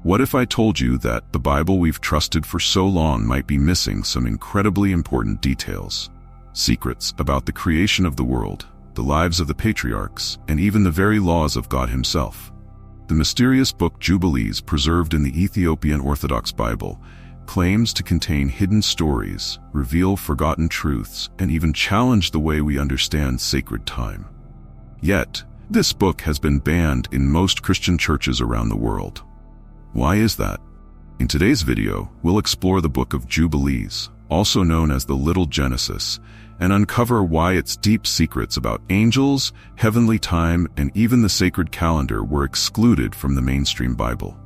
What if I told you that the Bible we've trusted for so long might be missing some incredibly important details? Secrets about the creation of the world, the lives of the patriarchs, and even the very laws of God himself. The mysterious book Jubilees, preserved in the Ethiopian Orthodox Bible, claims to contain hidden stories, reveal forgotten truths, and even challenge the way we understand sacred time. Yet, this book has been banned in most Christian churches around the world. Why is that? In today's video, we'll explore the Book of Jubilees, also known as the Little Genesis, and uncover why its deep secrets about angels, heavenly time, and even the sacred calendar were excluded from the mainstream Bible.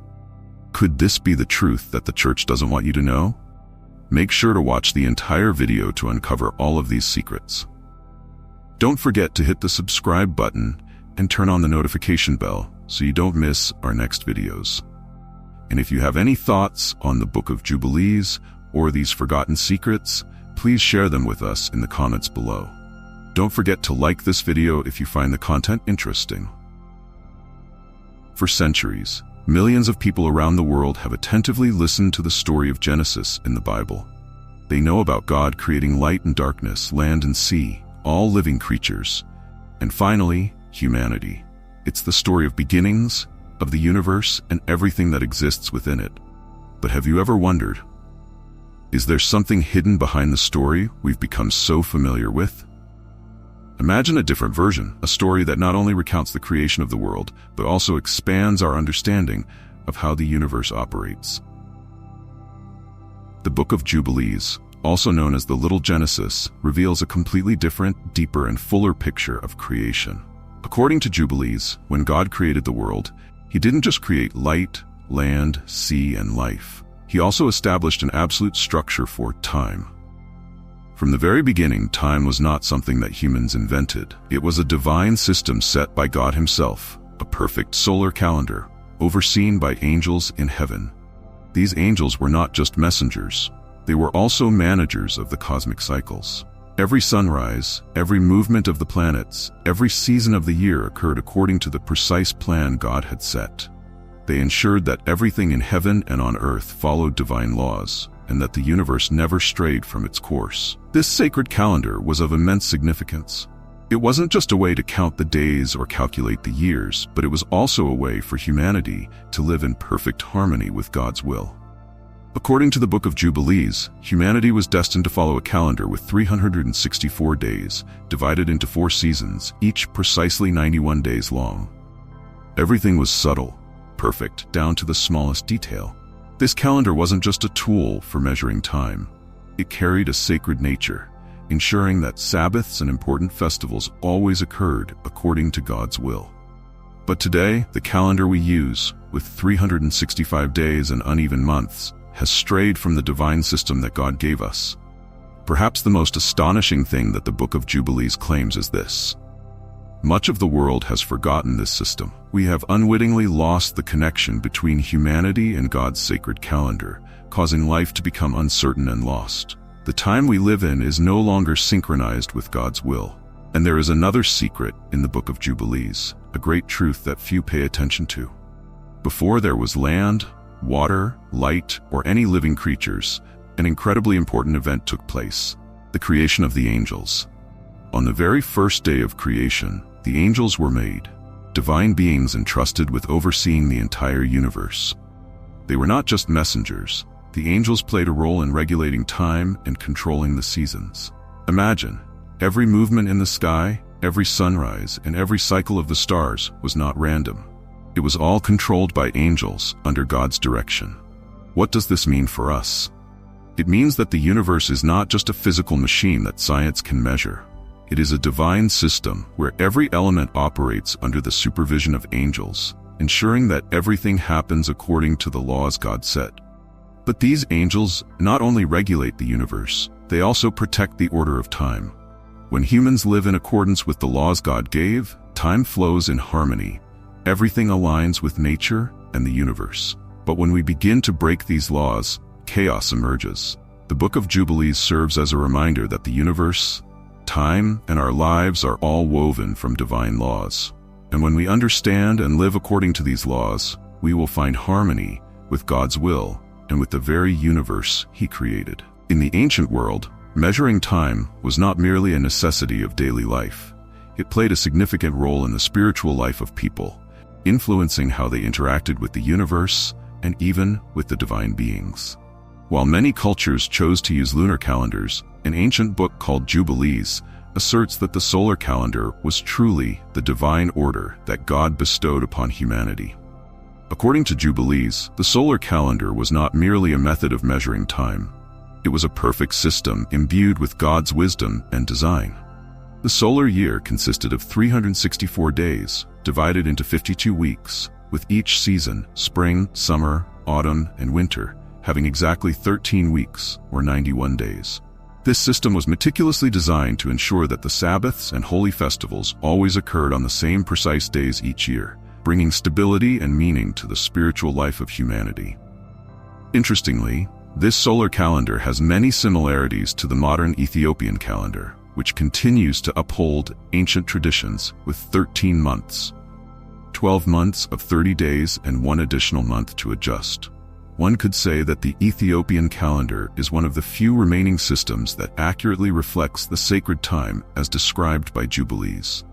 Could this be the truth that the church doesn't want you to know? Make sure to watch the entire video to uncover all of these secrets. Don't forget to hit the subscribe button and turn on the notification bell so you don't miss our next videos. And if you have any thoughts on the Book of Jubilees or these forgotten secrets, please share them with us in the comments below. Don't forget to like this video if you find the content interesting. For centuries, millions of people around the world have attentively listened to the story of Genesis in the Bible. They know about God creating light and darkness, land and sea, all living creatures, and finally, humanity. It's the story of beginnings, of the universe, and everything that exists within it. But have you ever wondered, is there something hidden behind the story we've become so familiar with? Imagine a different version, a story that not only recounts the creation of the world, but also expands our understanding of how the universe operates. The Book of Jubilees, also known as the Little Genesis, reveals a completely different, deeper, and fuller picture of creation. According to Jubilees, when God created the world, He didn't just create light, land, sea, and life. He also established an absolute structure for time. From the very beginning, time was not something that humans invented. It was a divine system set by God himself, a perfect solar calendar, overseen by angels in heaven. These angels were not just messengers. They were also managers of the cosmic cycles. Every sunrise, every movement of the planets, every season of the year occurred according to the precise plan God had set. They ensured that everything in heaven and on earth followed divine laws, and that the universe never strayed from its course. This sacred calendar was of immense significance. It wasn't just a way to count the days or calculate the years, but it was also a way for humanity to live in perfect harmony with God's will. According to the Book of Jubilees, humanity was destined to follow a calendar with 364 days, divided into 4 seasons, each precisely 91 days long. Everything was subtle, perfect, down to the smallest detail. This calendar wasn't just a tool for measuring time. It carried a sacred nature, ensuring that Sabbaths and important festivals always occurred according to God's will. But today, the calendar we use, with 365 days and uneven months, has strayed from the divine system that God gave us. Perhaps the most astonishing thing that the Book of Jubilees claims is this: much of the world has forgotten this system. We have unwittingly lost the connection between humanity and God's sacred calendar, causing life to become uncertain and lost. The time we live in is no longer synchronized with God's will. And there is another secret in the Book of Jubilees, a great truth that few pay attention to. Before there was land, water, light, or any living creatures, an incredibly important event took place: the creation of the angels. On the very first day of creation, the angels were made, divine beings entrusted with overseeing the entire universe. They were not just messengers. The angels played a role in regulating time and controlling the seasons. Imagine, every movement in the sky, every sunrise, and every cycle of the stars was not random. It was all controlled by angels under God's direction. What does this mean for us? It means that the universe is not just a physical machine that science can measure. It is a divine system where every element operates under the supervision of angels, ensuring that everything happens according to the laws God set. But these angels not only regulate the universe, they also protect the order of time. When humans live in accordance with the laws God gave, time flows in harmony. Everything aligns with nature and the universe. But when we begin to break these laws, chaos emerges. The Book of Jubilees serves as a reminder that the universe, time, and our lives are all woven from divine laws. And when we understand and live according to these laws, we will find harmony, with God's will, and with the very universe He created. In the ancient world, measuring time was not merely a necessity of daily life. It played a significant role in the spiritual life of people, influencing how they interacted with the universe and even with the divine beings. While many cultures chose to use lunar calendars, an ancient book called Jubilees asserts that the solar calendar was truly the divine order that God bestowed upon humanity. According to Jubilees, the solar calendar was not merely a method of measuring time. It was a perfect system imbued with God's wisdom and design. The solar year consisted of 364 days, divided into 52 weeks, with each season, spring, summer, autumn, and winter, having exactly 13 weeks, or 91 days. This system was meticulously designed to ensure that the Sabbaths and holy festivals always occurred on the same precise days each year, bringing stability and meaning to the spiritual life of humanity. Interestingly, this solar calendar has many similarities to the modern Ethiopian calendar, which continues to uphold ancient traditions with 13 months, 12 months of 30 days and one additional month to adjust. One could say that the Ethiopian calendar is one of the few remaining systems that accurately reflects the sacred time as described by Jubilees.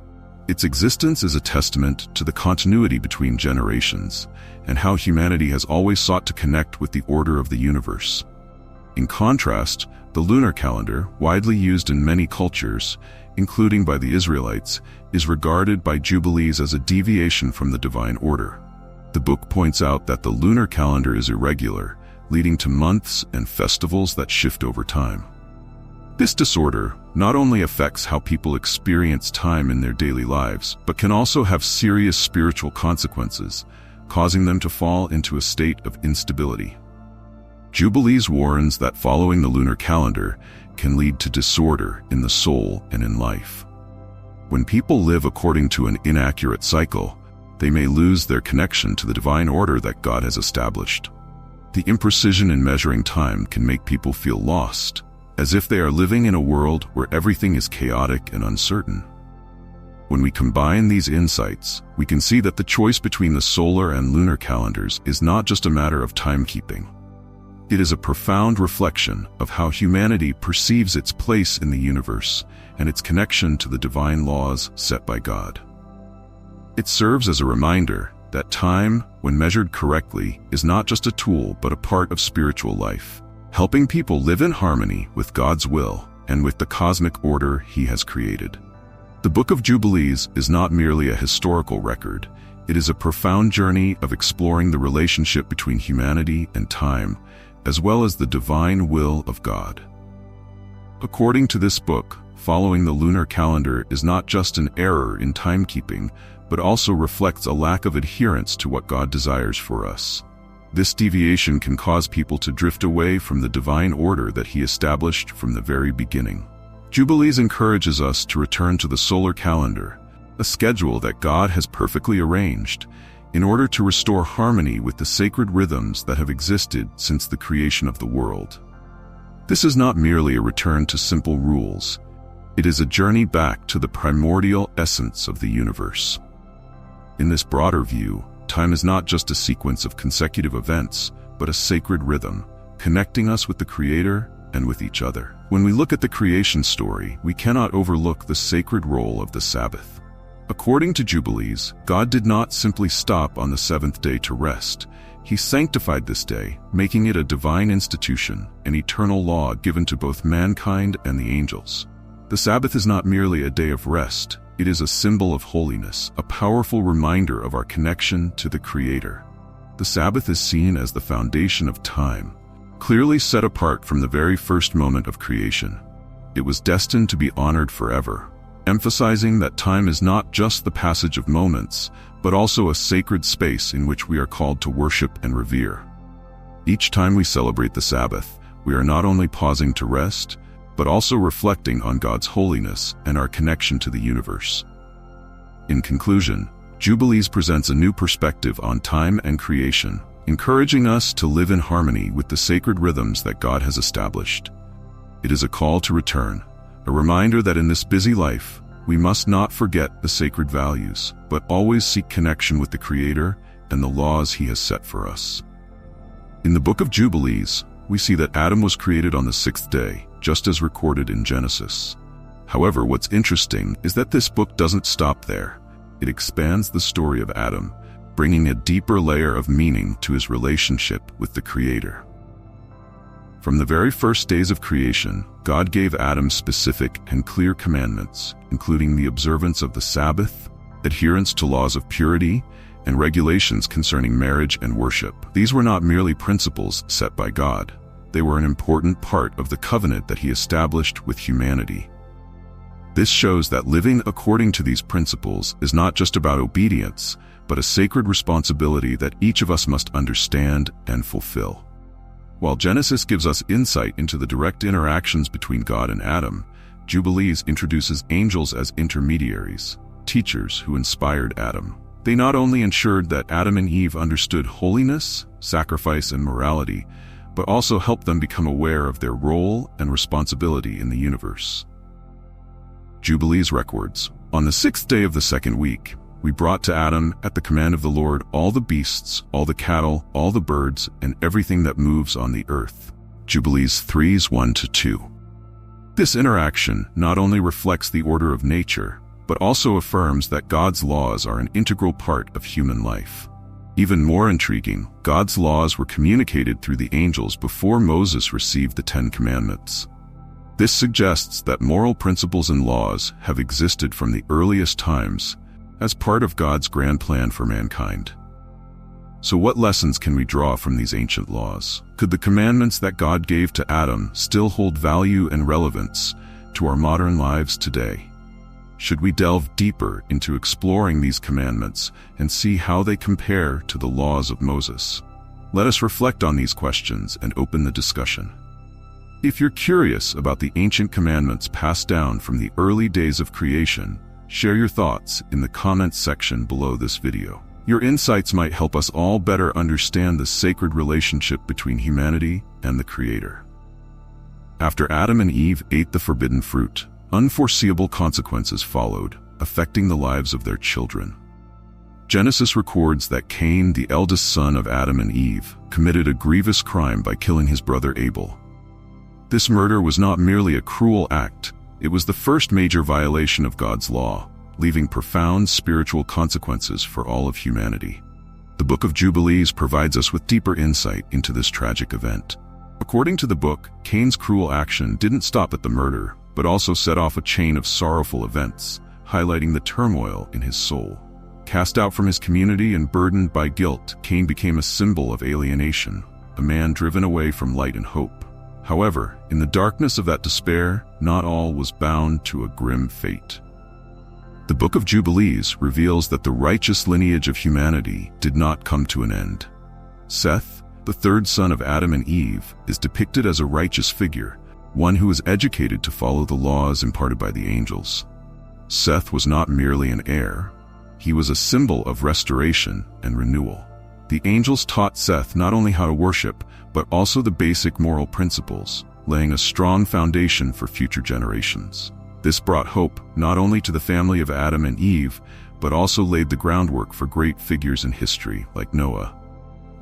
Its existence is a testament to the continuity between generations and how humanity has always sought to connect with the order of the universe. In contrast, the lunar calendar, widely used in many cultures, including by the Israelites, is regarded by Jubilees as a deviation from the divine order. The book points out that the lunar calendar is irregular, leading to months and festivals that shift over time. This disorder not only affects how people experience time in their daily lives, but can also have serious spiritual consequences, causing them to fall into a state of instability. Jubilees warns that following the lunar calendar can lead to disorder in the soul and in life. When people live according to an inaccurate cycle, they may lose their connection to the divine order that God has established. The imprecision in measuring time can make people feel lost, as if they are living in a world where everything is chaotic and uncertain. When we combine these insights, we can see that the choice between the solar and lunar calendars is not just a matter of timekeeping. It is a profound reflection of how humanity perceives its place in the universe and its connection to the divine laws set by God. It serves as a reminder that time, when measured correctly, is not just a tool but a part of spiritual life, helping people live in harmony with God's will and with the cosmic order He has created. The Book of Jubilees is not merely a historical record. It is a profound journey of exploring the relationship between humanity and time, as well as the divine will of God. According to this book, following the lunar calendar is not just an error in timekeeping, but also reflects a lack of adherence to what God desires for us. This deviation can cause people to drift away from the divine order that He established from the very beginning. Jubilees encourages us to return to the solar calendar, a schedule that God has perfectly arranged, in order to restore harmony with the sacred rhythms that have existed since the creation of the world. This is not merely a return to simple rules. It is a journey back to the primordial essence of the universe. In this broader view, time is not just a sequence of consecutive events, but a sacred rhythm, connecting us with the Creator and with each other. When we look at the creation story, we cannot overlook the sacred role of the Sabbath. According to Jubilees, God did not simply stop on the seventh day to rest. He sanctified this day, making it a divine institution, an eternal law given to both mankind and the angels. The Sabbath is not merely a day of rest. It is a symbol of holiness, a powerful reminder of our connection to the Creator. The Sabbath is seen as the foundation of time, clearly set apart from the very first moment of creation. It was destined to be honored forever, emphasizing that time is not just the passage of moments, but also a sacred space in which we are called to worship and revere. Each time we celebrate the Sabbath, we are not only pausing to rest, but also reflecting on God's holiness and our connection to the universe. In conclusion, Jubilees presents a new perspective on time and creation, encouraging us to live in harmony with the sacred rhythms that God has established. It is a call to return, a reminder that in this busy life, we must not forget the sacred values, but always seek connection with the Creator and the laws He has set for us. In the Book of Jubilees, we see that Adam was created on the sixth day, just as recorded in Genesis. However, what's interesting is that this book doesn't stop there. It expands the story of Adam, bringing a deeper layer of meaning to his relationship with the Creator. From the very first days of creation, God gave Adam specific and clear commandments, including the observance of the Sabbath, adherence to laws of purity, and regulations concerning marriage and worship. These were not merely principles set by God. They were an important part of the covenant that He established with humanity. This shows that living according to these principles is not just about obedience, but a sacred responsibility that each of us must understand and fulfill. While Genesis gives us insight into the direct interactions between God and Adam, Jubilees introduces angels as intermediaries, teachers who inspired Adam. They not only ensured that Adam and Eve understood holiness, sacrifice, and morality, but also helped them become aware of their role and responsibility in the universe. Jubilees records, "On the sixth day of the second week, we brought to Adam, at the command of the Lord, all the beasts, all the cattle, all the birds, and everything that moves on the earth." Jubilees 3:1-2. This interaction not only reflects the order of nature, but also affirms that God's laws are an integral part of human life. Even more intriguing, God's laws were communicated through the angels before Moses received the Ten Commandments. This suggests that moral principles and laws have existed from the earliest times, as part of God's grand plan for mankind. So what lessons can we draw from these ancient laws? Could the commandments that God gave to Adam still hold value and relevance to our modern lives today? Should we delve deeper into exploring these commandments and see how they compare to the laws of Moses? Let us reflect on these questions and open the discussion. If you're curious about the ancient commandments passed down from the early days of creation, share your thoughts in the comments section below this video. Your insights might help us all better understand the sacred relationship between humanity and the Creator. After Adam and Eve ate the forbidden fruit, unforeseeable consequences followed, affecting the lives of their children. Genesis records that Cain, the eldest son of Adam and Eve, committed a grievous crime by killing his brother Abel. This murder was not merely a cruel act, it was the first major violation of God's law, leaving profound spiritual consequences for all of humanity. The Book of Jubilees provides us with deeper insight into this tragic event. According to the book, Cain's cruel action didn't stop at the murder, but also set off a chain of sorrowful events, highlighting the turmoil in his soul. Cast out from his community and burdened by guilt, Cain became a symbol of alienation, a man driven away from light and hope. However, in the darkness of that despair, not all was bound to a grim fate. The Book of Jubilees reveals that the righteous lineage of humanity did not come to an end. Seth, the third son of Adam and Eve, is depicted as a righteous figure, one who was educated to follow the laws imparted by the angels. Seth was not merely an heir, he was a symbol of restoration and renewal. The angels taught Seth not only how to worship, but also the basic moral principles, laying a strong foundation for future generations. This brought hope not only to the family of Adam and Eve, but also laid the groundwork for great figures in history like Noah,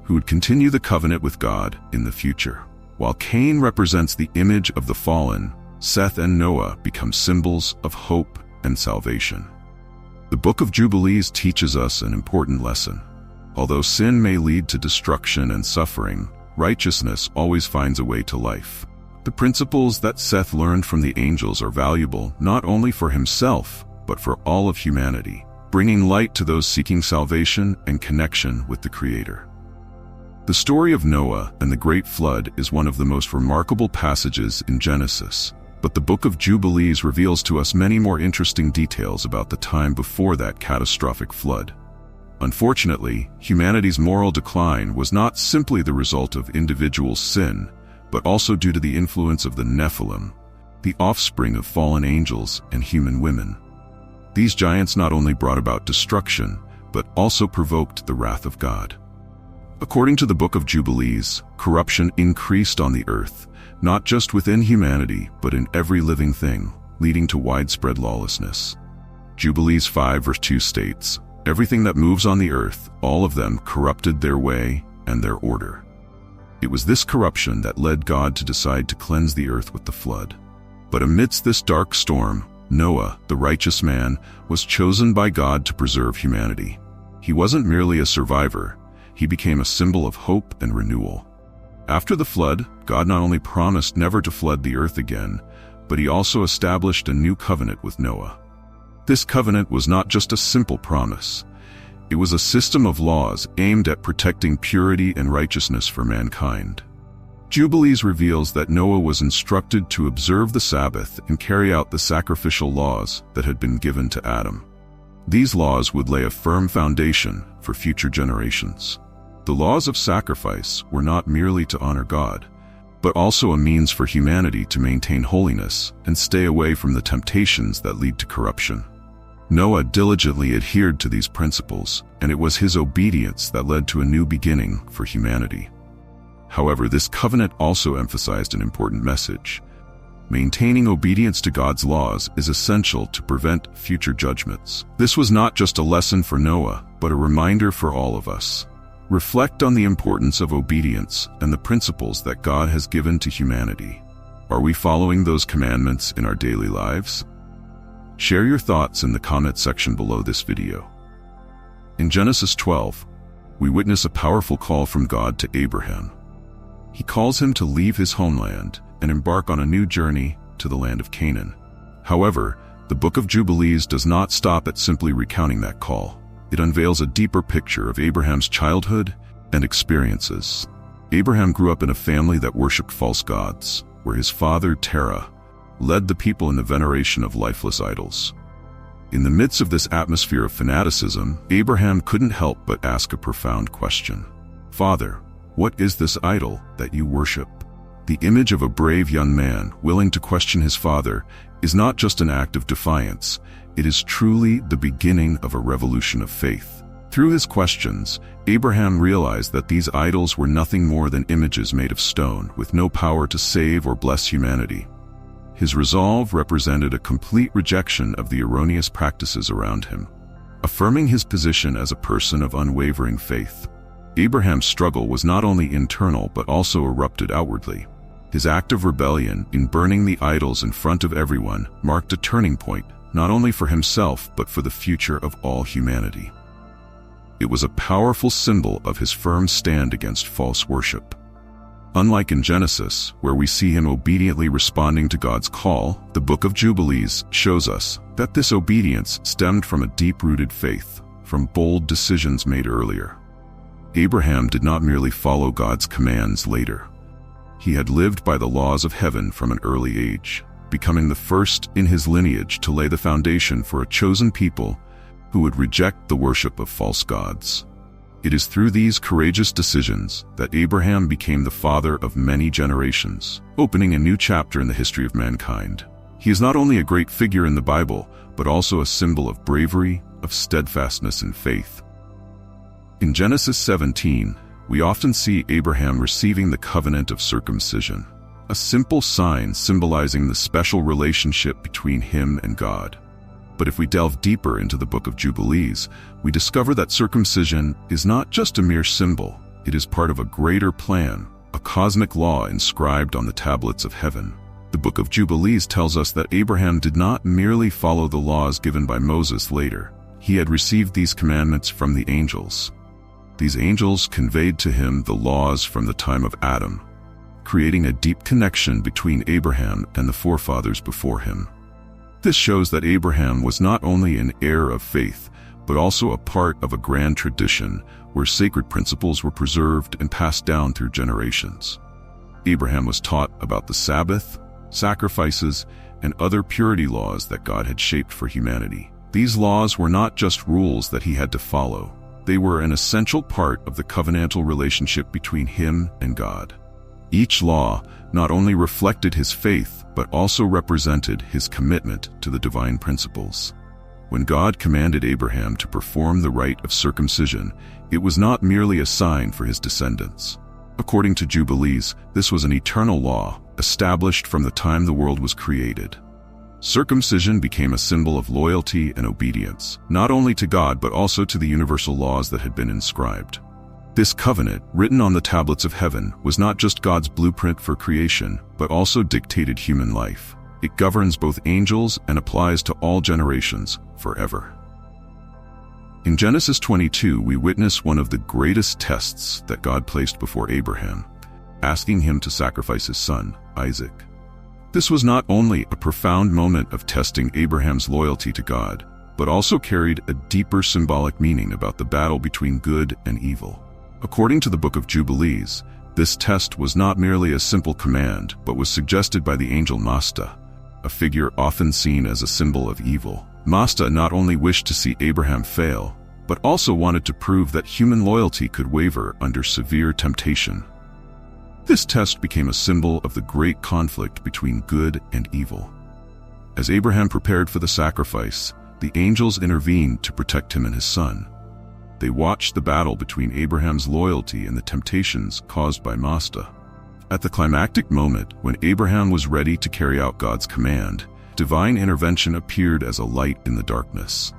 who would continue the covenant with God in the future. While Cain represents the image of the fallen, Seth and Noah become symbols of hope and salvation. The Book of Jubilees teaches us an important lesson. Although sin may lead to destruction and suffering, righteousness always finds a way to life. The principles that Seth learned from the angels are valuable not only for himself, but for all of humanity, bringing light to those seeking salvation and connection with the Creator. The story of Noah and the Great Flood is one of the most remarkable passages in Genesis, but the Book of Jubilees reveals to us many more interesting details about the time before that catastrophic flood. Unfortunately, humanity's moral decline was not simply the result of individual sin, but also due to the influence of the Nephilim, the offspring of fallen angels and human women. These giants not only brought about destruction, but also provoked the wrath of God. According to the Book of Jubilees, corruption increased on the earth, not just within humanity, but in every living thing, leading to widespread lawlessness. Jubilees 5:2 states, "Everything that moves on the earth, all of them corrupted their way and their order." It was this corruption that led God to decide to cleanse the earth with the flood. But amidst this dark storm, Noah, the righteous man, was chosen by God to preserve humanity. He wasn't merely a survivor, he became a symbol of hope and renewal. After the flood, God not only promised never to flood the earth again, but he also established a new covenant with Noah. This covenant was not just a simple promise. It was a system of laws aimed at protecting purity and righteousness for mankind. Jubilees reveals that Noah was instructed to observe the Sabbath and carry out the sacrificial laws that had been given to Adam. These laws would lay a firm foundation for future generations. The laws of sacrifice were not merely to honor God, but also a means for humanity to maintain holiness and stay away from the temptations that lead to corruption. Noah diligently adhered to these principles, and it was his obedience that led to a new beginning for humanity. However, this covenant also emphasized an important message. Maintaining obedience to God's laws is essential to prevent future judgments. This was not just a lesson for Noah, but a reminder for all of us. Reflect on the importance of obedience and the principles that God has given to humanity. Are we following those commandments in our daily lives? Share your thoughts in the comment section below this video. In Genesis 12, we witness a powerful call from God to Abraham. He calls him to leave his homeland and embark on a new journey to the land of Canaan. However, the Book of Jubilees does not stop at simply recounting that call. It unveils a deeper picture of Abraham's childhood and experiences. Abraham grew up in a family that worshipped false gods, where his father, Terah, led the people in the veneration of lifeless idols. In the midst of this atmosphere of fanaticism, Abraham couldn't help but ask a profound question. "Father, what is this idol that you worship?" The image of a brave young man willing to question his father is not just an act of defiance, it is truly the beginning of a revolution of faith. Through his questions, Abraham realized that these idols were nothing more than images made of stone, with no power to save or bless humanity. His resolve represented a complete rejection of the erroneous practices around him, affirming his position as a person of unwavering faith. Abraham's struggle was not only internal but also erupted outwardly. His act of rebellion in burning the idols in front of everyone marked a turning point, not only for himself but for the future of all humanity. It was a powerful symbol of his firm stand against false worship. Unlike in Genesis, where we see him obediently responding to God's call, the Book of Jubilees shows us that this obedience stemmed from a deep-rooted faith, from bold decisions made earlier. Abraham did not merely follow God's commands later. He had lived by the laws of heaven from an early age, becoming the first in his lineage to lay the foundation for a chosen people who would reject the worship of false gods. It is through these courageous decisions that Abraham became the father of many generations, opening a new chapter in the history of mankind. He is not only a great figure in the Bible, but also a symbol of bravery, of steadfastness and faith. In Genesis 17, we often see Abraham receiving the covenant of circumcision, a simple sign symbolizing the special relationship between him and God. But if we delve deeper into the Book of Jubilees, we discover that circumcision is not just a mere symbol, it is part of a greater plan, a cosmic law inscribed on the tablets of heaven. The Book of Jubilees tells us that Abraham did not merely follow the laws given by Moses later. He had received these commandments from the angels. These angels conveyed to him the laws from the time of Adam, creating a deep connection between Abraham and the forefathers before him. This shows that Abraham was not only an heir of faith, but also a part of a grand tradition where sacred principles were preserved and passed down through generations. Abraham was taught about the Sabbath, sacrifices, and other purity laws that God had shaped for humanity. These laws were not just rules that he had to follow. They were an essential part of the covenantal relationship between him and God. Each law not only reflected his faith, but also represented his commitment to the divine principles. When God commanded Abraham to perform the rite of circumcision, it was not merely a sign for his descendants. According to Jubilees, this was an eternal law, established from the time the world was created. Circumcision became a symbol of loyalty and obedience, not only to God but also to the universal laws that had been inscribed. This covenant, written on the tablets of heaven, was not just God's blueprint for creation, but also dictated human life. It governs both angels and applies to all generations, forever. In Genesis 22, we witness one of the greatest tests that God placed before Abraham, asking him to sacrifice his son, Isaac. This was not only a profound moment of testing Abraham's loyalty to God, but also carried a deeper symbolic meaning about the battle between good and evil. According to the Book of Jubilees, this test was not merely a simple command, but was suggested by the angel Masta, a figure often seen as a symbol of evil. Masta not only wished to see Abraham fail, but also wanted to prove that human loyalty could waver under severe temptation. This test became a symbol of the great conflict between good and evil. As Abraham prepared for the sacrifice, the angels intervened to protect him and his son. They watched the battle between Abraham's loyalty and the temptations caused by Masta. At the climactic moment, when Abraham was ready to carry out God's command, divine intervention appeared as a light in the darkness.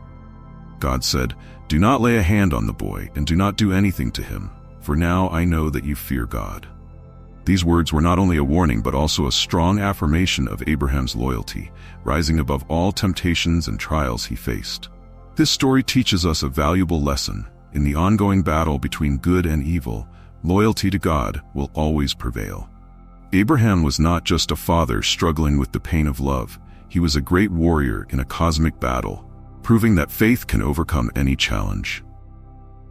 God said, "Do not lay a hand on the boy, and do not do anything to him, for now I know that you fear God." These words were not only a warning, but also a strong affirmation of Abraham's loyalty, rising above all temptations and trials he faced. This story teaches us a valuable lesson. In the ongoing battle between good and evil, loyalty to God will always prevail. Abraham was not just a father struggling with the pain of love. He was a great warrior in a cosmic battle, proving that faith can overcome any challenge.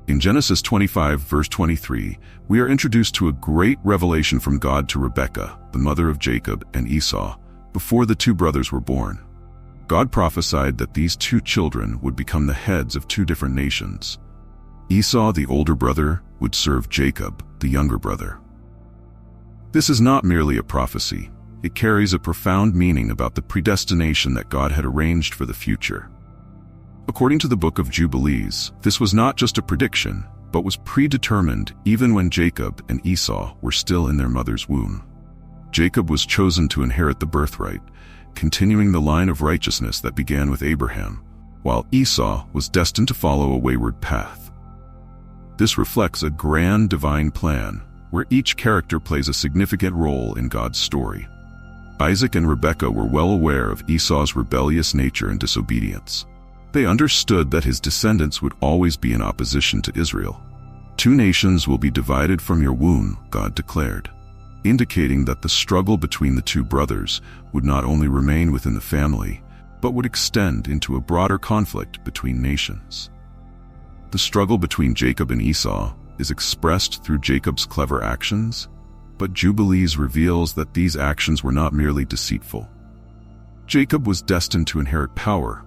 In Genesis 25, verse 23, we are introduced to a great revelation from God to Rebekah, the mother of Jacob and Esau, before the two brothers were born. God prophesied that these two children would become the heads of two different nations. Esau, the older brother, would serve Jacob, the younger brother. This is not merely a prophecy. It carries a profound meaning about the predestination that God had arranged for the future. According to the Book of Jubilees, this was not just a prediction, but was predetermined even when Jacob and Esau were still in their mother's womb. Jacob was chosen to inherit the birthright, continuing the line of righteousness that began with Abraham, while Esau was destined to follow a wayward path. This reflects a grand divine plan, where each character plays a significant role in God's story. Isaac and Rebekah were well aware of Esau's rebellious nature and disobedience. They understood that his descendants would always be in opposition to Israel. "Two nations will be divided from your womb," God declared, indicating that the struggle between the two brothers would not only remain within the family, but would extend into a broader conflict between nations. The struggle between Jacob and Esau is expressed through Jacob's clever actions, but Jubilees reveals that these actions were not merely deceitful. Jacob was destined to inherit power,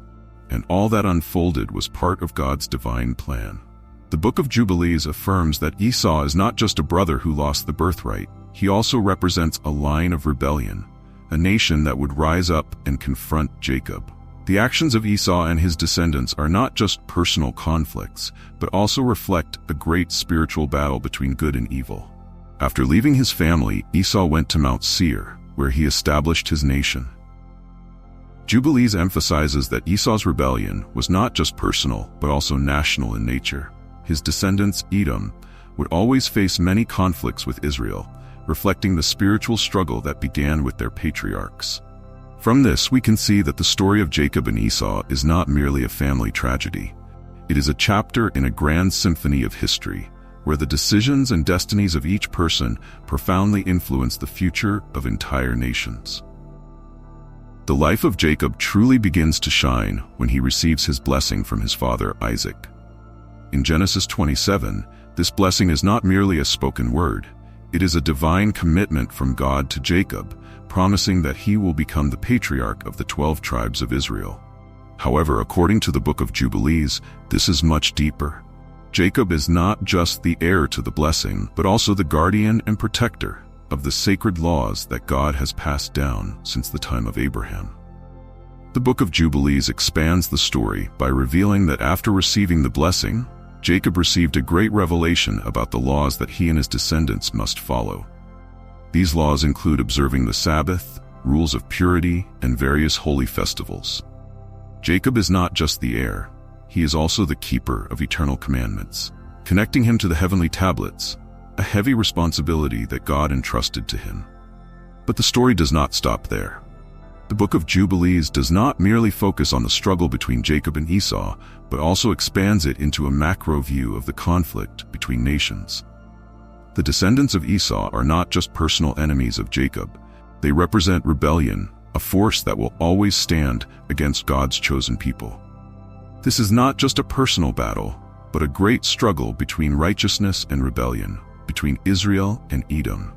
and all that unfolded was part of God's divine plan. The Book of Jubilees affirms that Esau is not just a brother who lost the birthright. He also represents a line of rebellion, a nation that would rise up and confront Jacob. The actions of Esau and his descendants are not just personal conflicts, but also reflect a great spiritual battle between good and evil. After leaving his family, Esau went to Mount Seir, where he established his nation. Jubilees emphasizes that Esau's rebellion was not just personal, but also national in nature. His descendants, Edom, would always face many conflicts with Israel, reflecting the spiritual struggle that began with their patriarchs. From this, we can see that the story of Jacob and Esau is not merely a family tragedy. It is a chapter in a grand symphony of history, where the decisions and destinies of each person profoundly influence the future of entire nations. The life of Jacob truly begins to shine when he receives his blessing from his father Isaac. In Genesis 27, this blessing is not merely a spoken word. It is a divine commitment from God to Jacob, promising that he will become the patriarch of the 12 tribes of Israel. However, according to the Book of Jubilees, this is much deeper. Jacob is not just the heir to the blessing, but also the guardian and protector of the sacred laws that God has passed down since the time of Abraham. The Book of Jubilees expands the story by revealing that after receiving the blessing, Jacob received a great revelation about the laws that he and his descendants must follow. These laws include observing the Sabbath, rules of purity, and various holy festivals. Jacob is not just the heir, he is also the keeper of eternal commandments. connecting him to the heavenly tablets, a heavy responsibility that God entrusted to him. But the story does not stop there. The Book of Jubilees does not merely focus on the struggle between Jacob and Esau, but also expands it into a macro view of the conflict between nations. The descendants of Esau are not just personal enemies of Jacob. They represent rebellion, a force that will always stand against God's chosen people. This is not just a personal battle, but a great struggle between righteousness and rebellion, between Israel and Edom.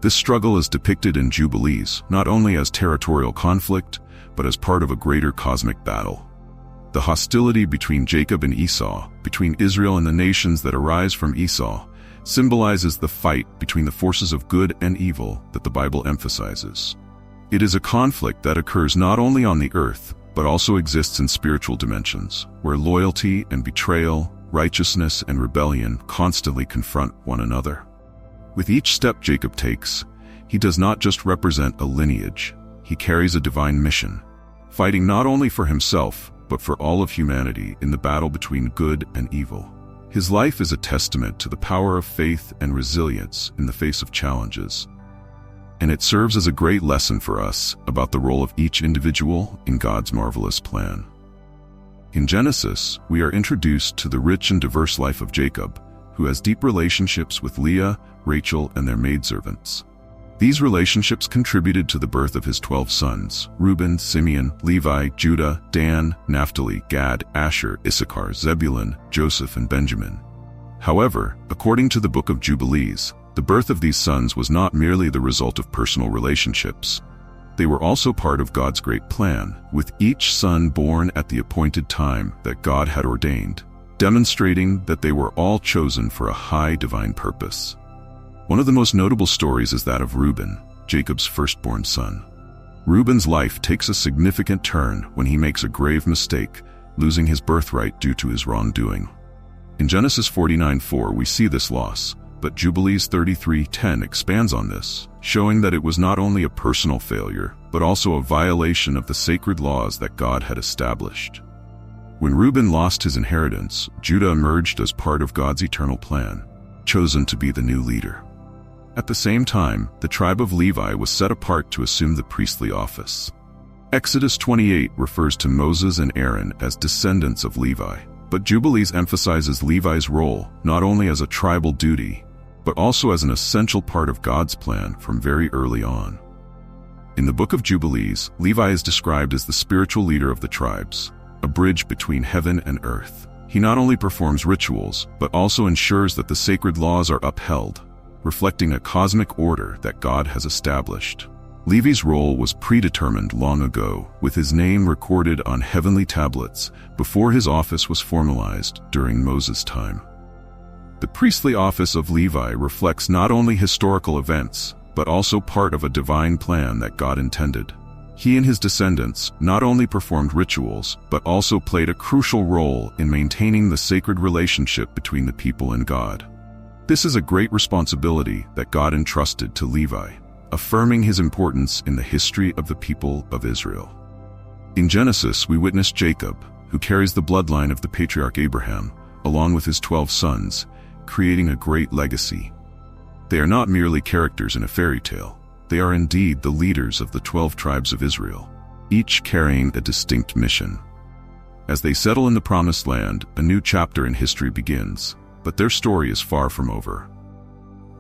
This struggle is depicted in Jubilees not only as territorial conflict, but as part of a greater cosmic battle. The hostility between Jacob and Esau, between Israel and the nations that arise from Esau, symbolizes the fight between the forces of good and evil that the Bible emphasizes. It is a conflict that occurs not only on the earth, but also exists in spiritual dimensions, where loyalty and betrayal, righteousness and rebellion constantly confront one another. With each step Jacob takes, he does not just represent a lineage, he carries a divine mission, fighting not only for himself, but for all of humanity in the battle between good and evil. His life is a testament to the power of faith and resilience in the face of challenges. And it serves as a great lesson for us about the role of each individual in God's marvelous plan. In Genesis, we are introduced to the rich and diverse life of Jacob, who has deep relationships with Leah, Rachel, and their maidservants. These relationships contributed to the birth of his 12 sons: Reuben, Simeon, Levi, Judah, Dan, Naphtali, Gad, Asher, Issachar, Zebulun, Joseph, and Benjamin. However, according to the Book of Jubilees, the birth of these sons was not merely the result of personal relationships. They were also part of God's great plan, with each son born at the appointed time that God had ordained, demonstrating that they were all chosen for a high divine purpose. One of the most notable stories is that of Reuben, Jacob's firstborn son. Reuben's life takes a significant turn when he makes a grave mistake, losing his birthright due to his wrongdoing. In Genesis 49:4 we see this loss, but Jubilees 33:10 expands on this, showing that it was not only a personal failure, but also a violation of the sacred laws that God had established. When Reuben lost his inheritance, Judah emerged as part of God's eternal plan, chosen to be the new leader. At the same time, the tribe of Levi was set apart to assume the priestly office. Exodus 28 refers to Moses and Aaron as descendants of Levi, but Jubilees emphasizes Levi's role not only as a tribal duty, but also as an essential part of God's plan from very early on. In the Book of Jubilees, Levi is described as the spiritual leader of the tribes, a bridge between heaven and earth. He not only performs rituals, but also ensures that the sacred laws are upheld, reflecting a cosmic order that God has established. Levi's role was predetermined long ago, with his name recorded on heavenly tablets before his office was formalized during Moses' time. The priestly office of Levi reflects not only historical events, but also part of a divine plan that God intended. He and his descendants not only performed rituals, but also played a crucial role in maintaining the sacred relationship between the people and God. This is a great responsibility that God entrusted to Levi, affirming his importance in the history of the people of Israel. In Genesis, we witness Jacob, who carries the bloodline of the patriarch Abraham, along with his 12 sons, creating a great legacy. They are not merely characters in a fairy tale. They are indeed the leaders of the 12 tribes of Israel, each carrying a distinct mission. As they settle in the Promised Land, a new chapter in history begins, but their story is far from over.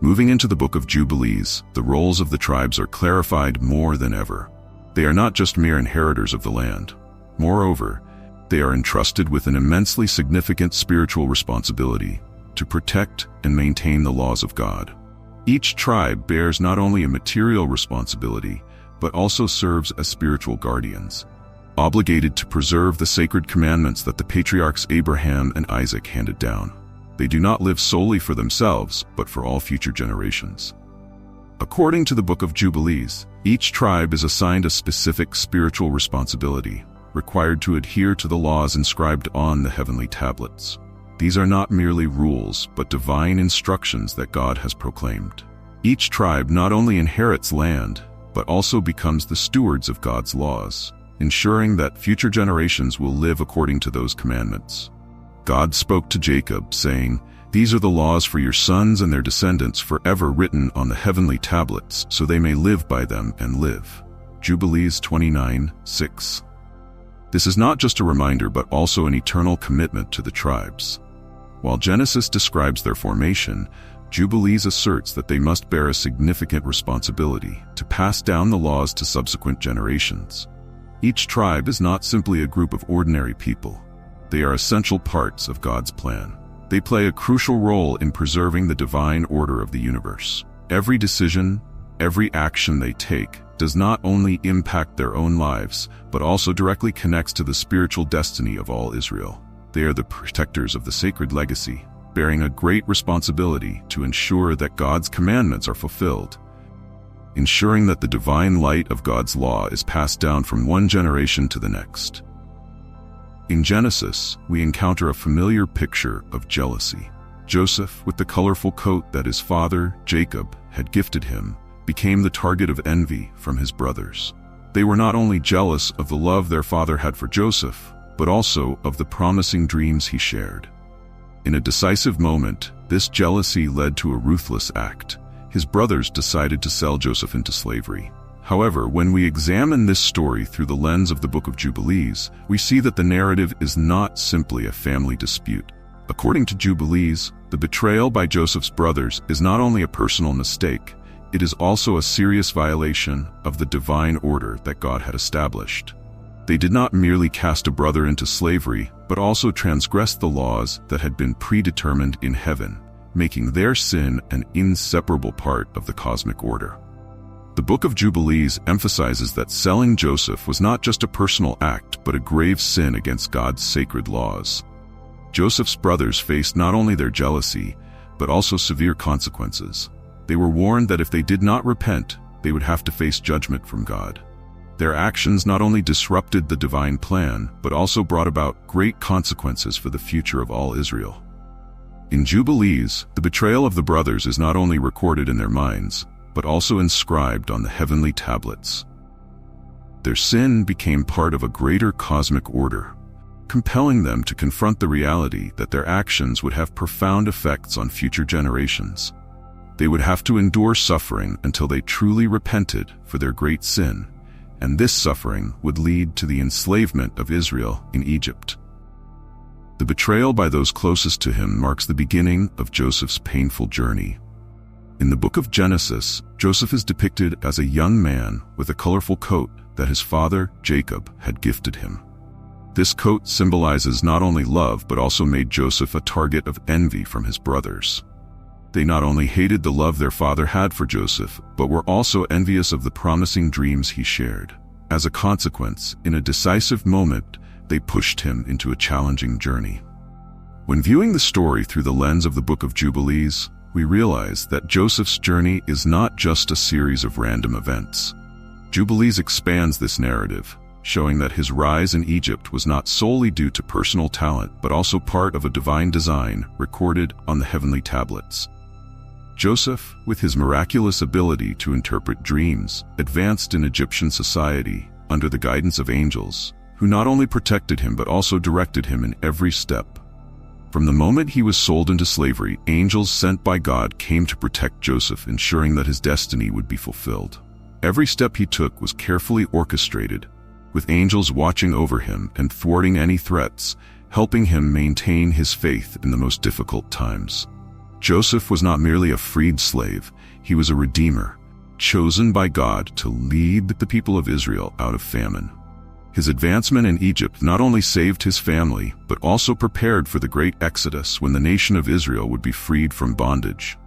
Moving into the Book of Jubilees, the roles of the tribes are clarified more than ever. They are not just mere inheritors of the land. Moreover, they are entrusted with an immensely significant spiritual responsibility to protect and maintain the laws of God. Each tribe bears not only a material responsibility, but also serves as spiritual guardians, obligated to preserve the sacred commandments that the patriarchs Abraham and Isaac handed down. They do not live solely for themselves, but for all future generations. According to the Book of Jubilees, each tribe is assigned a specific spiritual responsibility, required to adhere to the laws inscribed on the heavenly tablets. These are not merely rules, but divine instructions that God has proclaimed. Each tribe not only inherits land, but also becomes the stewards of God's laws, ensuring that future generations will live according to those commandments. God spoke to Jacob, saying, These are the laws for your sons and their descendants forever, written on the heavenly tablets, so they may live by them and live. Jubilees 29:6. This is not just a reminder but also an eternal commitment to the tribes. While Genesis describes their formation, Jubilees asserts that they must bear a significant responsibility to pass down the laws to subsequent generations. Each tribe is not simply a group of ordinary people. They are essential parts of God's plan. They play a crucial role in preserving the divine order of the universe. Every decision, every action they take does not only impact their own lives, but also directly connects to the spiritual destiny of all Israel. They are the protectors of the sacred legacy, bearing a great responsibility to ensure that God's commandments are fulfilled, ensuring that the divine light of God's law is passed down from one generation to the next. In Genesis, we encounter a familiar picture of jealousy. Joseph, with the colorful coat that his father, Jacob, had gifted him, became the target of envy from his brothers. They were not only jealous of the love their father had for Joseph, but also of the promising dreams he shared. In a decisive moment, this jealousy led to a ruthless act. His brothers decided to sell Joseph into slavery. However, when we examine this story through the lens of the Book of Jubilees, we see that the narrative is not simply a family dispute. According to Jubilees, the betrayal by Joseph's brothers is not only a personal mistake, it is also a serious violation of the divine order that God had established. They did not merely cast a brother into slavery, but also transgressed the laws that had been predetermined in heaven, making their sin an inseparable part of the cosmic order. The Book of Jubilees emphasizes that selling Joseph was not just a personal act, but a grave sin against God's sacred laws. Joseph's brothers faced not only their jealousy, but also severe consequences. They were warned that if they did not repent, they would have to face judgment from God. Their actions not only disrupted the divine plan, but also brought about great consequences for the future of all Israel. In Jubilees, the betrayal of the brothers is not only recorded in their minds, but also inscribed on the heavenly tablets. Their sin became part of a greater cosmic order, compelling them to confront the reality that their actions would have profound effects on future generations. They would have to endure suffering until they truly repented for their great sin, and this suffering would lead to the enslavement of Israel in Egypt. The betrayal by those closest to him marks the beginning of Joseph's painful journey. In the book of Genesis, Joseph is depicted as a young man with a colorful coat that his father, Jacob, had gifted him. This coat symbolizes not only love but also made Joseph a target of envy from his brothers. They not only hated the love their father had for Joseph, but were also envious of the promising dreams he shared. As a consequence, in a decisive moment, they pushed him into a challenging journey. When viewing the story through the lens of the Book of Jubilees, we realize that Joseph's journey is not just a series of random events. Jubilees expands this narrative, showing that his rise in Egypt was not solely due to personal talent, but also part of a divine design recorded on the heavenly tablets. Joseph, with his miraculous ability to interpret dreams, advanced in Egyptian society under the guidance of angels, who not only protected him but also directed him in every step. From the moment he was sold into slavery, angels sent by God came to protect Joseph, ensuring that his destiny would be fulfilled. Every step he took was carefully orchestrated, with angels watching over him and thwarting any threats, helping him maintain his faith in the most difficult times. Joseph was not merely a freed slave, he was a redeemer, chosen by God to lead the people of Israel out of famine. His advancement in Egypt not only saved his family, but also prepared for the great exodus when the nation of Israel would be freed from bondage.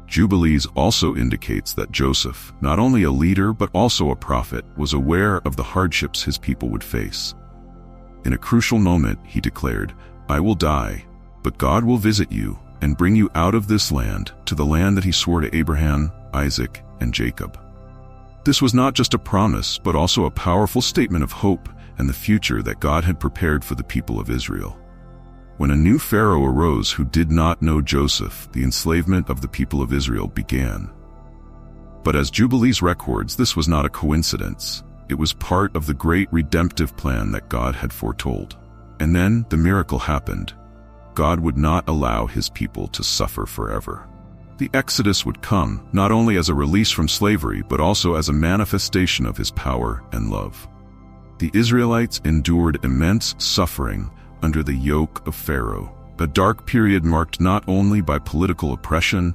Jubilees also indicates that Joseph, not only a leader but also a prophet, was aware of the hardships his people would face. In a crucial moment, he declared, "I will die, but God will visit you and bring you out of this land to the land that he swore to Abraham, Isaac, and Jacob." This was not just a promise, but also a powerful statement of hope and the future that God had prepared for the people of Israel. When a new Pharaoh arose who did not know Joseph, the enslavement of the people of Israel began. But as Jubilees records, this was not a coincidence. It was part of the great redemptive plan that God had foretold. And then the miracle happened. God would not allow his people to suffer forever. The Exodus would come not only as a release from slavery, but also as a manifestation of his power and love. The Israelites endured immense suffering under the yoke of Pharaoh, a dark period marked not only by political oppression,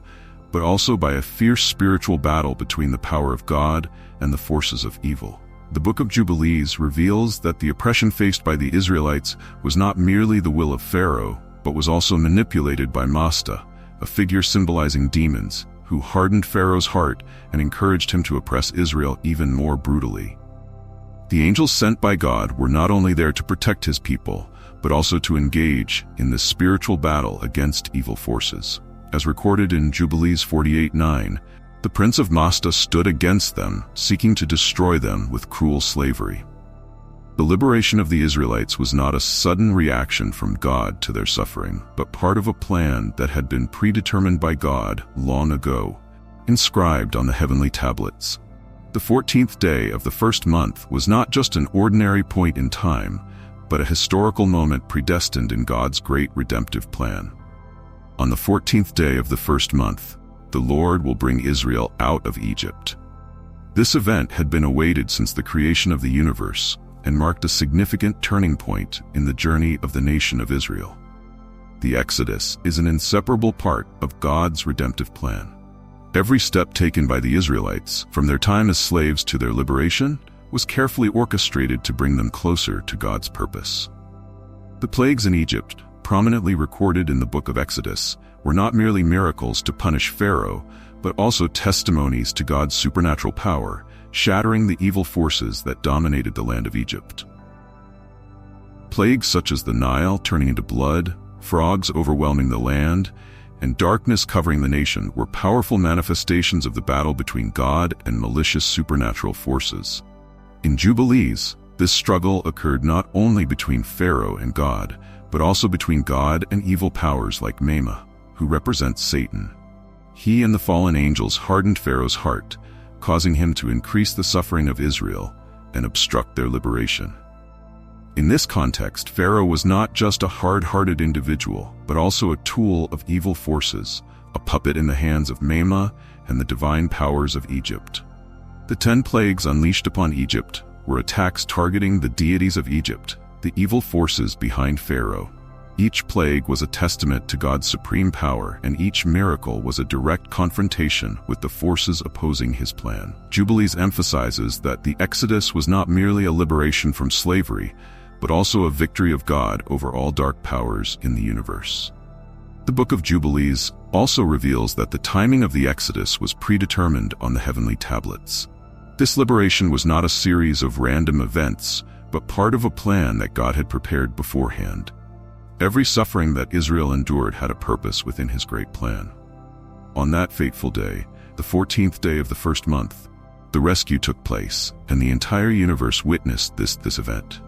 but also by a fierce spiritual battle between the power of God and the forces of evil. The Book of Jubilees reveals that the oppression faced by the Israelites was not merely the will of Pharaoh, but was also manipulated by Masta, a figure symbolizing demons, who hardened Pharaoh's heart and encouraged him to oppress Israel even more brutally. The angels sent by God were not only there to protect his people, but also to engage in this spiritual battle against evil forces. As recorded in Jubilees 48:9, the prince of Masta stood against them, seeking to destroy them with cruel slavery. The liberation of the Israelites was not a sudden reaction from God to their suffering, but part of a plan that had been predetermined by God long ago, inscribed on the heavenly tablets. The 14th day of the first month was not just an ordinary point in time, but a historical moment predestined in God's great redemptive plan. On the 14th day of the first month, the Lord will bring Israel out of Egypt. This event had been awaited since the creation of the universe and marked a significant turning point in the journey of the nation of Israel. The Exodus is an inseparable part of God's redemptive plan. Every step taken by the Israelites, from their time as slaves to their liberation, was carefully orchestrated to bring them closer to God's purpose. The plagues in Egypt, prominently recorded in the Book of Exodus, were not merely miracles to punish Pharaoh, but also testimonies to God's supernatural power, shattering the evil forces that dominated the land of Egypt. Plagues such as the Nile turning into blood, frogs overwhelming the land, and darkness covering the nation were powerful manifestations of the battle between God and malicious supernatural forces. In Jubilees, this struggle occurred not only between Pharaoh and God, but also between God and evil powers like Mema, who represents Satan. He and the fallen angels hardened Pharaoh's heart, causing him to increase the suffering of Israel and obstruct their liberation. In this context, Pharaoh was not just a hard-hearted individual, but also a tool of evil forces, a puppet in the hands of Mema and the divine powers of Egypt. The 10 plagues unleashed upon Egypt were attacks targeting the deities of Egypt, the evil forces behind Pharaoh. Each plague was a testament to God's supreme power, and each miracle was a direct confrontation with the forces opposing his plan. Jubilees emphasizes that the Exodus was not merely a liberation from slavery, but also a victory of God over all dark powers in the universe. The Book of Jubilees also reveals that the timing of the Exodus was predetermined on the heavenly tablets. This liberation was not a series of random events, but part of a plan that God had prepared beforehand. Every suffering that Israel endured had a purpose within his great plan. On that fateful day, the 14th day of the first month, the rescue took place, and the entire universe witnessed this event.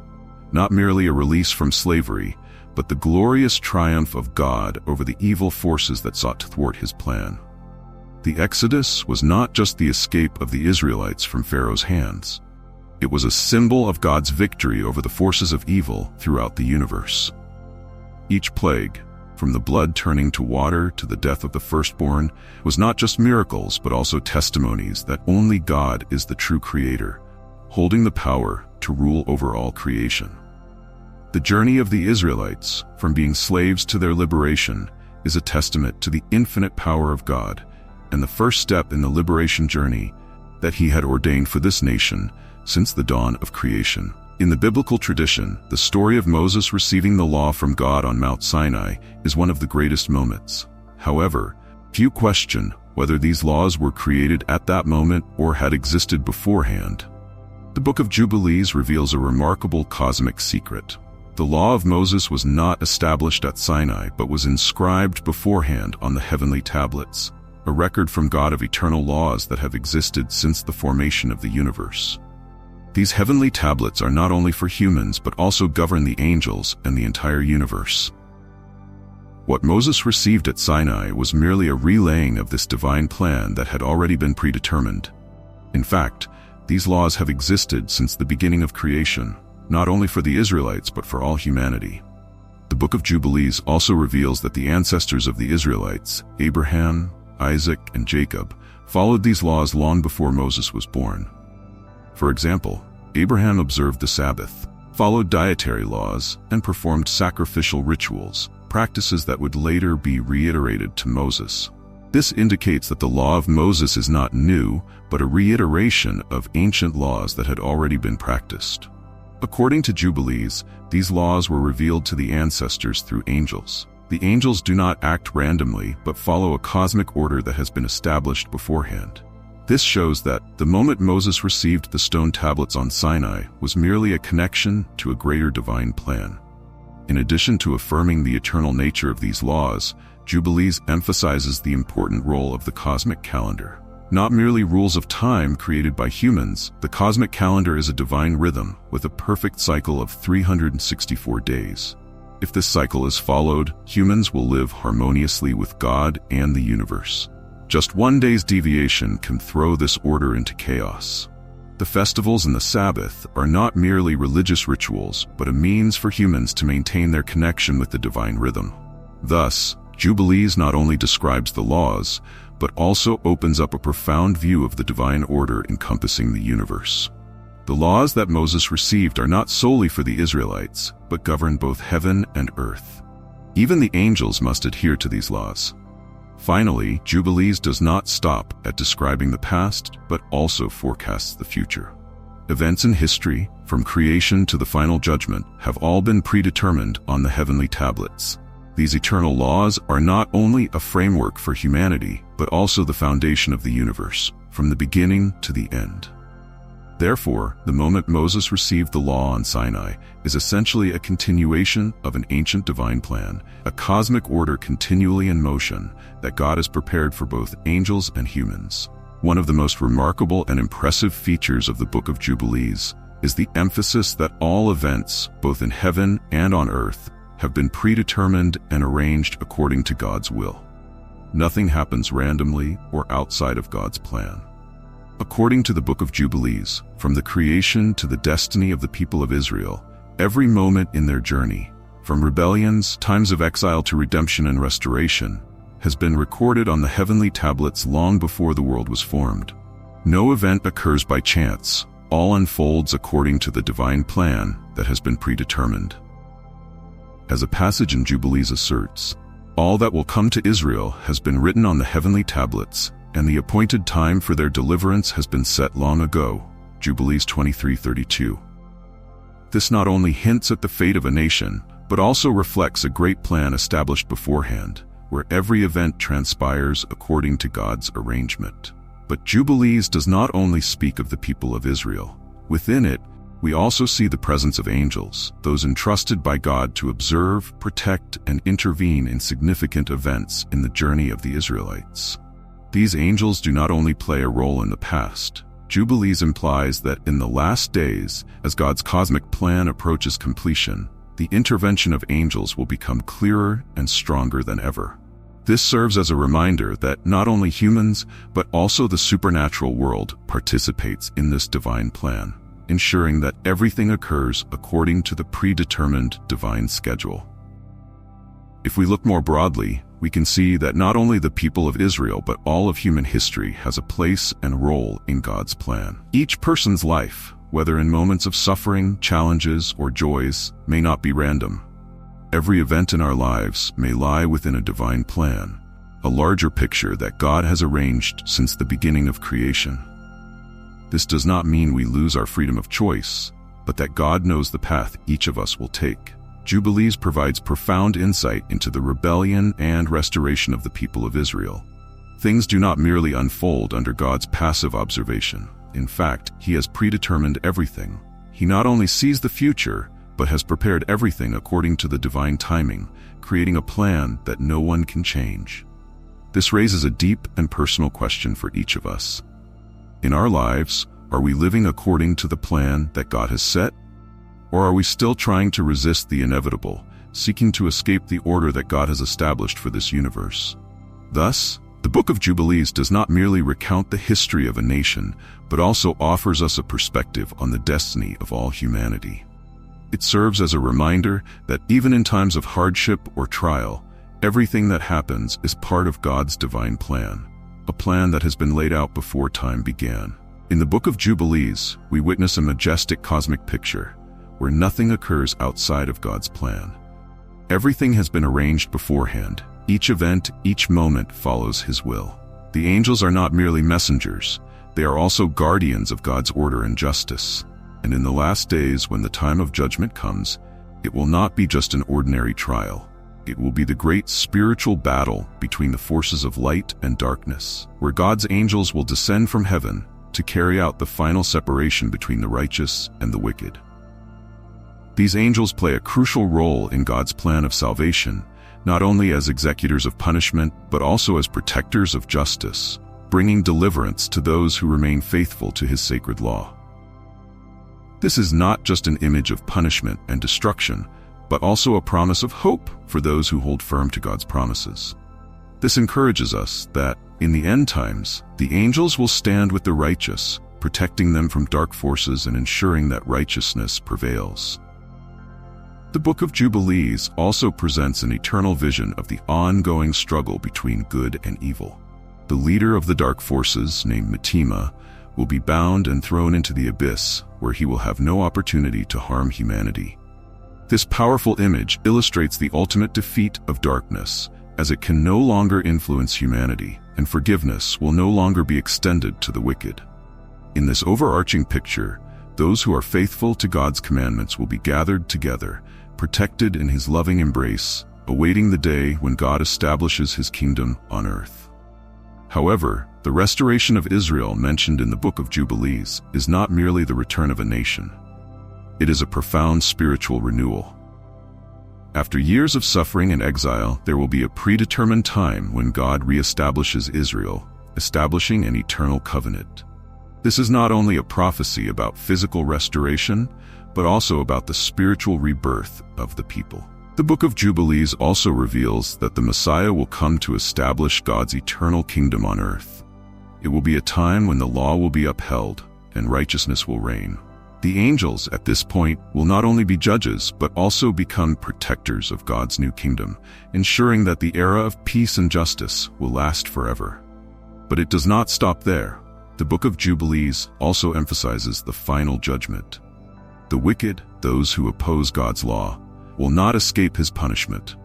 Not merely a release from slavery, but the glorious triumph of God over the evil forces that sought to thwart his plan. The Exodus was not just the escape of the Israelites from Pharaoh's hands. It was a symbol of God's victory over the forces of evil throughout the universe. Each plague, from the blood turning to water to the death of the firstborn, was not just miracles but also testimonies that only God is the true creator, holding the power to rule over all creation. The journey of the Israelites, from being slaves to their liberation, is a testament to the infinite power of God, and the first step in the liberation journey that he had ordained for this nation since the dawn of creation. In the biblical tradition, the story of Moses receiving the law from God on Mount Sinai is one of the greatest moments. However, few question whether these laws were created at that moment or had existed beforehand. The Book of Jubilees reveals a remarkable cosmic secret. The law of Moses was not established at Sinai but was inscribed beforehand on the heavenly tablets, a record from God of eternal laws that have existed since the formation of the universe. These heavenly tablets are not only for humans but also govern the angels and the entire universe. What Moses received at Sinai was merely a relaying of this divine plan that had already been predetermined. In fact, these laws have existed since the beginning of creation, not only for the Israelites but for all humanity. The Book of Jubilees also reveals that the ancestors of the Israelites, Abraham, Isaac, and Jacob, followed these laws long before Moses was born. For example, Abraham observed the Sabbath, followed dietary laws, and performed sacrificial rituals, practices that would later be reiterated to Moses. This indicates that the law of Moses is not new, but a reiteration of ancient laws that had already been practiced. According to Jubilees, these laws were revealed to the ancestors through angels. The angels do not act randomly, but follow a cosmic order that has been established beforehand. This shows that the moment Moses received the stone tablets on Sinai was merely a connection to a greater divine plan. In addition to affirming the eternal nature of these laws, Jubilees emphasizes the important role of the cosmic calendar. Not merely rules of time created by humans, the cosmic calendar is a divine rhythm with a perfect cycle of 364 days. If this cycle is followed, humans will live harmoniously with God and the universe. Just one day's deviation can throw this order into chaos. The festivals and the Sabbath are not merely religious rituals, but a means for humans to maintain their connection with the divine rhythm. Thus, Jubilees not only describes the laws, but also opens up a profound view of the divine order encompassing the universe. The laws that Moses received are not solely for the Israelites, but govern both heaven and earth. Even the angels must adhere to these laws. Finally, Jubilees does not stop at describing the past, but also forecasts the future. Events in history, from creation to the final judgment, have all been predetermined on the heavenly tablets. These eternal laws are not only a framework for humanity, but also the foundation of the universe, from the beginning to the end. Therefore, the moment Moses received the law on Sinai is essentially a continuation of an ancient divine plan, a cosmic order continually in motion that God has prepared for both angels and humans. One of the most remarkable and impressive features of the Book of Jubilees is the emphasis that all events, both in heaven and on earth, have been predetermined and arranged according to God's will. Nothing happens randomly or outside of God's plan. According to the Book of Jubilees, from the creation to the destiny of the people of Israel, every moment in their journey, from rebellions, times of exile to redemption and restoration, has been recorded on the heavenly tablets long before the world was formed. No event occurs by chance. All unfolds according to the divine plan that has been predetermined. As a passage in Jubilees asserts, all that will come to Israel has been written on the heavenly tablets, and the appointed time for their deliverance has been set long ago. Jubilees 23:32. This not only hints at the fate of a nation, but also reflects a great plan established beforehand, where every event transpires according to God's arrangement. But Jubilees does not only speak of the people of Israel. Within it, we also see the presence of angels, those entrusted by God to observe, protect, and intervene in significant events in the journey of the Israelites. These angels do not only play a role in the past. Jubilees implies that in the last days, as God's cosmic plan approaches completion, the intervention of angels will become clearer and stronger than ever. This serves as a reminder that not only humans, but also the supernatural world participates in this divine plan, ensuring that everything occurs according to the predetermined divine schedule. If we look more broadly, we can see that not only the people of Israel but all of human history has a place and role in God's plan. Each person's life, whether in moments of suffering, challenges, or joys, may not be random. Every event in our lives may lie within a divine plan, a larger picture that God has arranged since the beginning of creation. This does not mean we lose our freedom of choice, but that God knows the path each of us will take. Jubilees provides profound insight into the rebellion and restoration of the people of Israel. Things do not merely unfold under God's passive observation. In fact, He has predetermined everything. He not only sees the future, but has prepared everything according to the divine timing, creating a plan that no one can change. This raises a deep and personal question for each of us. In our lives, are we living according to the plan that God has set? Or are we still trying to resist the inevitable, seeking to escape the order that God has established for this universe? Thus, the Book of Jubilees does not merely recount the history of a nation, but also offers us a perspective on the destiny of all humanity. It serves as a reminder that even in times of hardship or trial, everything that happens is part of God's divine plan, a plan that has been laid out before time began. In the Book of Jubilees, we witness a majestic cosmic picture where nothing occurs outside of God's plan. Everything has been arranged beforehand. Each event, each moment follows His will. The angels are not merely messengers, they are also guardians of God's order and justice. And in the last days, when the time of judgment comes, it will not be just an ordinary trial. It will be the great spiritual battle between the forces of light and darkness, where God's angels will descend from heaven to carry out the final separation between the righteous and the wicked. These angels play a crucial role in God's plan of salvation, not only as executors of punishment, but also as protectors of justice, bringing deliverance to those who remain faithful to His sacred law. This is not just an image of punishment and destruction, but also a promise of hope for those who hold firm to God's promises. This encourages us that, in the end times, the angels will stand with the righteous, protecting them from dark forces and ensuring that righteousness prevails. The Book of Jubilees also presents an eternal vision of the ongoing struggle between good and evil. The leader of the dark forces, named Metima, will be bound and thrown into the abyss, where he will have no opportunity to harm humanity. This powerful image illustrates the ultimate defeat of darkness, as it can no longer influence humanity, and forgiveness will no longer be extended to the wicked. In this overarching picture, those who are faithful to God's commandments will be gathered together, protected in His loving embrace, awaiting the day when God establishes His kingdom on earth. However, the restoration of Israel mentioned in the Book of Jubilees is not merely the return of a nation. It is a profound spiritual renewal. After years of suffering and exile, there will be a predetermined time when God reestablishes Israel, establishing an eternal covenant. This is not only a prophecy about physical restoration, but also about the spiritual rebirth of the people. The Book of Jubilees also reveals that the Messiah will come to establish God's eternal kingdom on earth. It will be a time when the law will be upheld and righteousness will reign. The angels at this point will not only be judges, but also become protectors of God's new kingdom, ensuring that the era of peace and justice will last forever. But it does not stop there. The Book of Jubilees also emphasizes the final judgment. The wicked, those who oppose God's law, will not escape His punishment.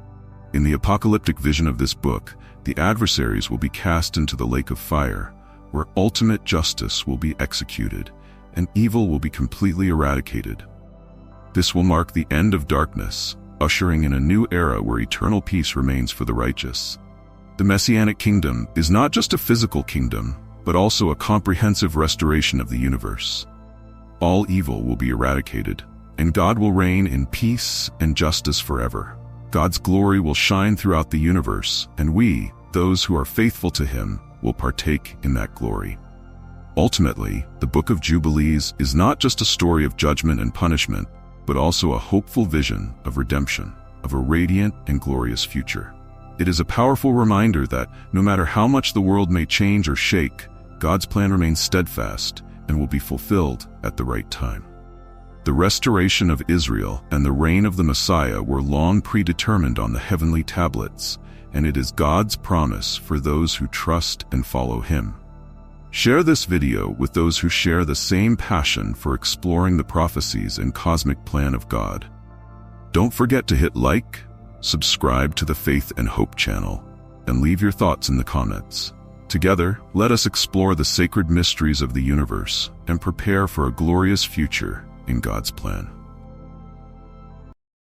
In the apocalyptic vision of this book, the adversaries will be cast into the lake of fire, where ultimate justice will be executed, and evil will be completely eradicated. This will mark the end of darkness, ushering in a new era where eternal peace remains for the righteous. The Messianic kingdom is not just a physical kingdom, but also a comprehensive restoration of the universe. All evil will be eradicated, and God will reign in peace and justice forever. God's glory will shine throughout the universe, and we, those who are faithful to Him, will partake in that glory. Ultimately, the Book of Jubilees is not just a story of judgment and punishment, but also a hopeful vision of redemption, of a radiant and glorious future. It is a powerful reminder that, no matter how much the world may change or shake, God's plan remains steadfast and will be fulfilled at the right time. The restoration of Israel and the reign of the Messiah were long predetermined on the heavenly tablets, and it is God's promise for those who trust and follow Him. Share this video with those who share the same passion for exploring the prophecies and cosmic plan of God. Don't forget to hit like, subscribe to the Faith and Hope channel, and leave your thoughts in the comments. Together, let us explore the sacred mysteries of the universe and prepare for a glorious future in God's plan.